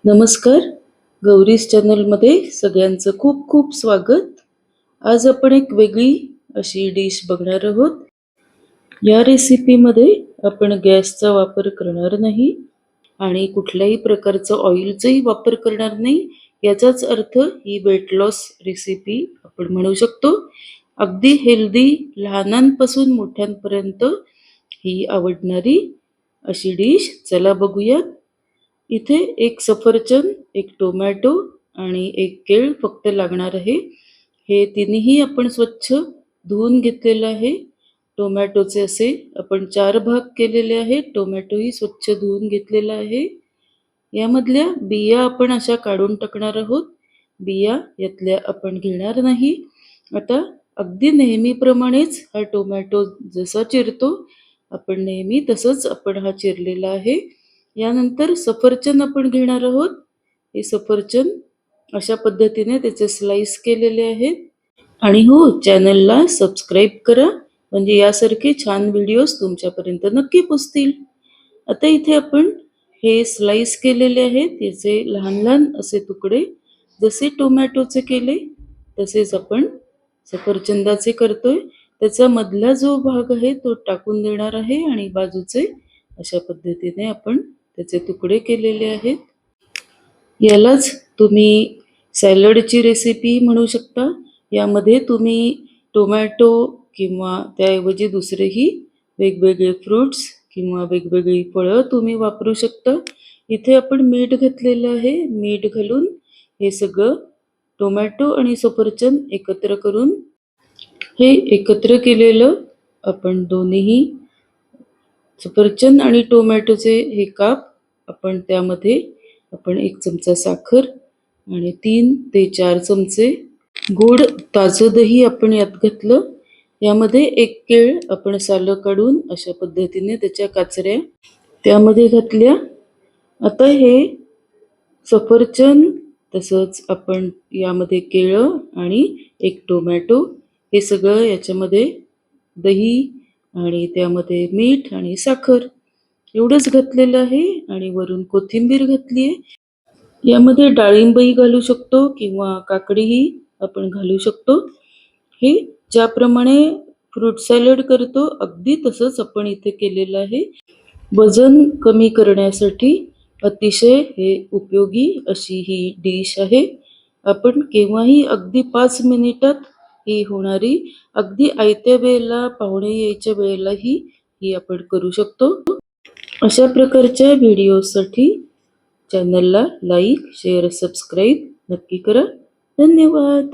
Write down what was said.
नमस्कार. गौरीज चॅनलमध्ये सगळ्यांचं खूप खूप स्वागत. आज आपण एक वेगळी अशी डिश बघणार आहोत. या रेसिपीमध्ये आपण गॅसचा वापर करणार नाही आणि कुठल्याही प्रकारचं ऑइलचाही वापर करणार नाही. याचाच अर्थ ही वेट लॉस रेसिपी आपण म्हणू शकतो. अगदी हेल्दी, लहानांपासून मोठ्यांपर्यंत ही आवडणारी अशी डिश. चला बघूयात. इथे एक सफरचंद, एक टोमॅटो आणि एक केळ फक्त लागणार आहे. हे तिन्ही आपण स्वच्छ धुवून घेतलेलं आहे. टोमॅटोचे असे आपण 4 भाग केलेले आहेत. टोमॅटोही स्वच्छ धुवून घेतलेला आहे. यामधल्या बिया आपण अशा काढून टाकणार आहोत. बिया यातल्या आपण घेणार नाही. आता अगदी नेहमीप्रमाणेच हा टोमॅटो जसा चिरतो आपण नेहमी तसंच आपण हा चिरलेला आहे. यानंतर सफरचंद आपण घेणार आहोत. हे सफरचंद अशा पद्धतीने त्याचे स्लाइस केलेले आहेत. आणि हो, चॅनलला सबस्क्राईब करा म्हणजे यासारखे छान व्हिडिओज तुमच्यापर्यंत नक्की पोचतील. आता इथे आपण हे स्लाइस केलेले आहेत. याचे लहान लहान असे तुकडे जसे टोमॅटोचे केले तसेच आपण सफरचंदाचे करतोय. त्याचा मधला जो भाग आहे तो टाकून देणार आहे आणि बाजूचे अशा पद्धतीने आपण त्याचे तुकडे केलेले आहेत. यालाच तुम्ही सॅलडची रेसिपी म्हणू शकता. यामध्ये तुम्ही टोमॅटो किंवा त्याऐवजी दुसरेही वेगवेगळे फ्रुट्स किंवा वेगवेगळी फळं तुम्ही वापरू शकता. इथे आपण मीठ घातलेलं आहे. मीठ घालून हे सगळं टोमॅटो आणि सफरचंद एकत्र करून हे एकत्र केलेलं आपण दोन्हीही सफरचंद आणि टोमॅटोचे हे काप आपण त्यामध्ये आपण 1 चमचा साखर आणि 3 ते 4 चमचे गोड ताजं दही आपण यात घातलं. यामध्ये 1 केळ आपण सालं काढून अशा पद्धतीने त्याच्या काचऱ्या त्यामध्ये घातल्या. आता हे सफरचंद तसंच आपण यामध्ये केळं आणि 1 टोमॅटो हे सगळं याच्यामध्ये दही आणि त्यामध्ये मीठ आणि साखर एवढंच घातलेलं आहे आणि वरून कोथिंबीर घातली आहे. यामध्ये डाळिंबही घालू शकतो किंवा काकडीही आपण घालू शकतो. हे ज्याप्रमाणे फ्रूट सॅलड करतो अगदी तसंच आपण इथे केलेलं आहे. वजन कमी करण्यासाठी अतिशय हे उपयोगी अशी ही डिश आहे. आपण केव्हाही अगदी 5 मिनिटात ही होणारी, अगदी आयत्या वेळेला पाहुणे यायच्या वेळेलाही ही आपण करू शकतो. अशा प्रकारच्या व्हिडिओसाठी चॅनलला लाईक, शेअर, सबस्क्राईब नक्की करा. धन्यवाद.